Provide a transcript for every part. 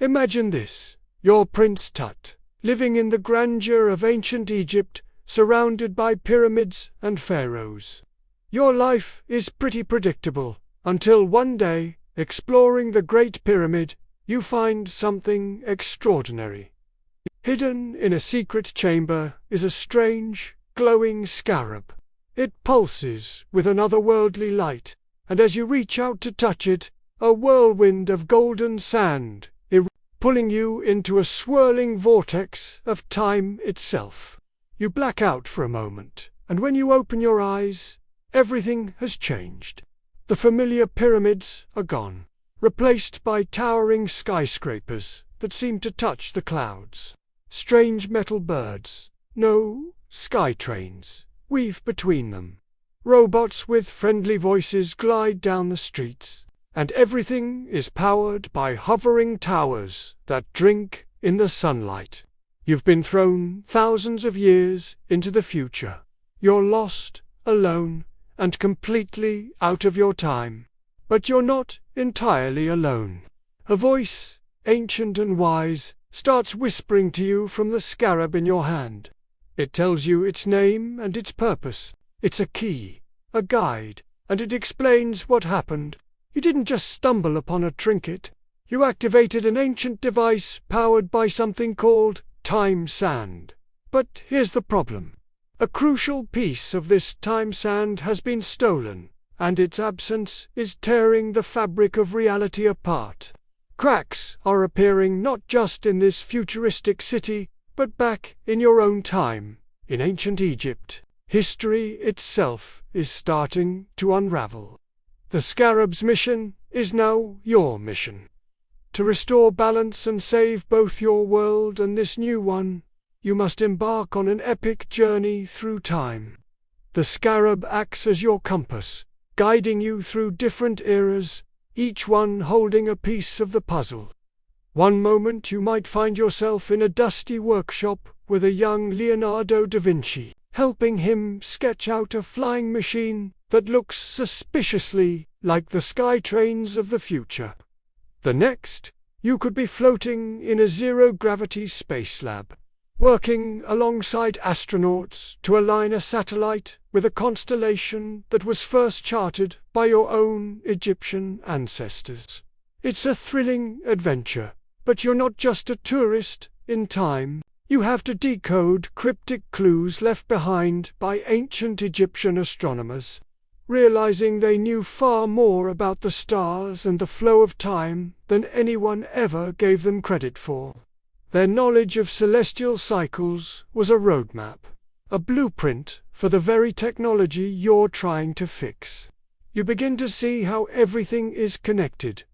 Imagine this. You're Prince Tut, living in the grandeur of ancient Egypt, surrounded by pyramids and pharaohs. Your life is pretty predictable, until one day, exploring the Great Pyramid, you find something extraordinary. Hidden in a secret chamber is a strange, glowing scarab. It pulses with an otherworldly light, and as you reach out to touch it, a whirlwind of golden sand pulling you into a swirling vortex of time itself. You black out for a moment, and when you open your eyes, everything has changed. The familiar pyramids are gone, replaced by towering skyscrapers that seem to touch the clouds. Strange metal birds, no, sky trains, weave between them. Robots with friendly voices glide down the streets, and everything is powered by hovering towers that drink in the sunlight. You've been thrown thousands of years into the future. You're lost, alone, and completely out of your time. But you're not entirely alone. A voice, ancient and wise, starts whispering to you from the scarab in your hand. It tells you its name and its purpose. It's a key, a guide, and it explains what happened. You didn't just stumble upon a trinket. You activated an ancient device powered by something called time sand. But here's the problem. A crucial piece of this time sand has been stolen, and its absence is tearing the fabric of reality apart. Cracks are appearing not just in this futuristic city, but back in your own time, in ancient Egypt. History itself is starting to unravel. The scarab's mission is now your mission. To restore balance and save both your world and this new one, you must embark on an epic journey through time. The scarab acts as your compass, guiding you through different eras, each one holding a piece of the puzzle. One moment you might find yourself in a dusty workshop with a young Leonardo da Vinci, helping him sketch out a flying machine that looks suspiciously like the sky trains of the future. The next, you could be floating in a zero-gravity space lab, working alongside astronauts to align a satellite with a constellation that was first charted by your own Egyptian ancestors. It's a thrilling adventure, but you're not just a tourist in time. You have to decode cryptic clues left behind by ancient Egyptian astronomers, realizing they knew far more about the stars and the flow of time than anyone ever gave them credit for. Their knowledge of celestial cycles was a roadmap, a blueprint for the very technology you're trying to fix. You begin to see how everything is connected.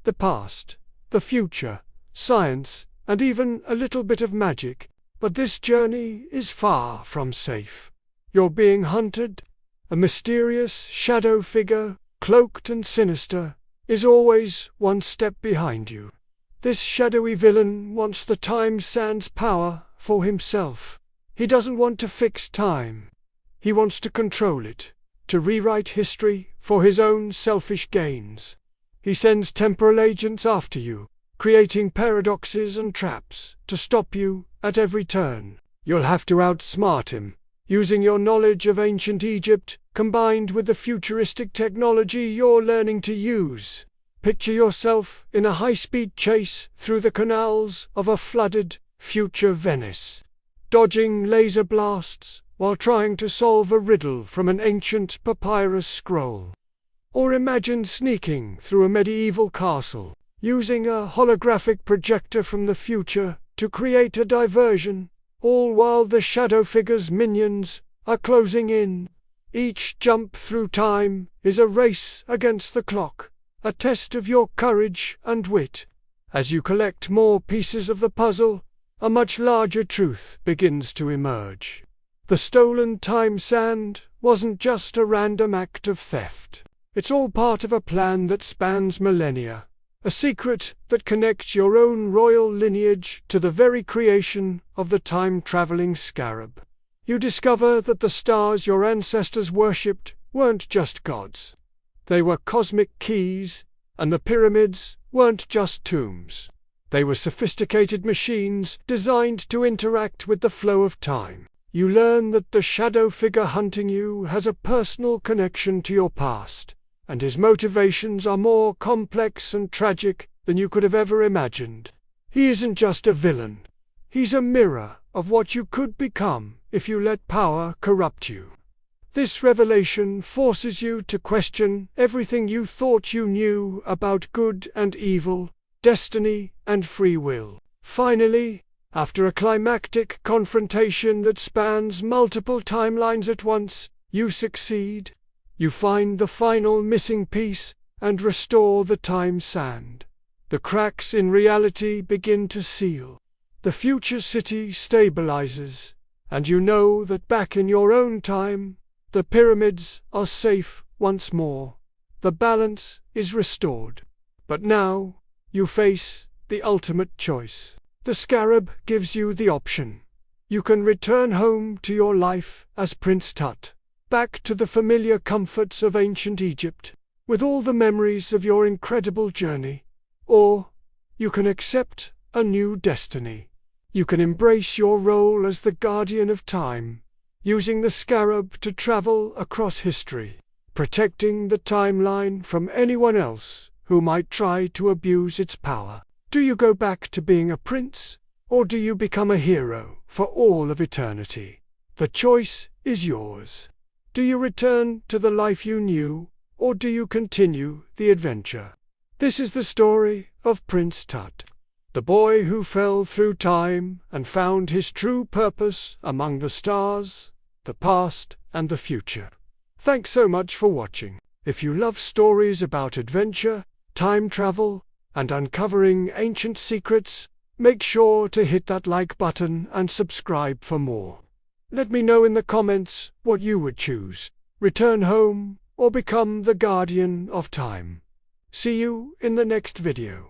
The past, the future, science, and even a little bit of magic. But this journey is far from safe. You're being hunted. A mysterious shadow figure, cloaked and sinister, is always one step behind you. This shadowy villain wants the time sand's power for himself. He doesn't want to fix time. He wants to control it, to rewrite history for his own selfish gains. He sends temporal agents after you, creating paradoxes and traps to stop you at every turn. You'll have to outsmart him, using your knowledge of ancient Egypt combined with the futuristic technology you're learning to use. Picture yourself in a high-speed chase through the canals of a flooded, future Venice, dodging laser blasts while trying to solve a riddle from an ancient papyrus scroll. Or imagine sneaking through a medieval castle, using a holographic projector from the future to create a diversion, all while the shadow figure's minions are closing in. Each jump through time is a race against the clock, a test of your courage and wit. As you collect more pieces of the puzzle, a much larger truth begins to emerge. The stolen time sand wasn't just a random act of theft. It's all part of a plan that spans millennia, a secret that connects your own royal lineage to the very creation of the time-traveling scarab. You discover that the stars your ancestors worshipped weren't just gods. They were cosmic keys, and the pyramids weren't just tombs. They were sophisticated machines designed to interact with the flow of time. You learn that the shadow figure hunting you has a personal connection to your past, and his motivations are more complex and tragic than you could have ever imagined. He isn't just a villain. He's a mirror of what you could become if you let power corrupt you. This revelation forces you to question everything you thought you knew about good and evil, destiny and free will. Finally, after a climactic confrontation that spans multiple timelines at once, you succeed. You find the final missing piece and restore the time sand. The cracks in reality begin to seal. The future city stabilizes, and you know that back in your own time, the pyramids are safe once more. The balance is restored. But now, you face the ultimate choice. The scarab gives you the option. You can return home to your life as Prince Tut, back to the familiar comforts of ancient Egypt, with all the memories of your incredible journey. Or, you can accept a new destiny. You can embrace your role as the guardian of time, using the scarab to travel across history, protecting the timeline from anyone else who might try to abuse its power. Do you go back to being a prince, or do you become a hero for all of eternity? The choice is yours. Do you return to the life you knew, or do you continue the adventure? This is the story of Prince Tut, the boy who fell through time and found his true purpose among the stars, the past, and the future. Thanks so much for watching. If you love stories about adventure, time travel, and uncovering ancient secrets, make sure to hit that like button and subscribe for more. Let me know in the comments what you would choose: return home or become the guardian of time. See you in the next video.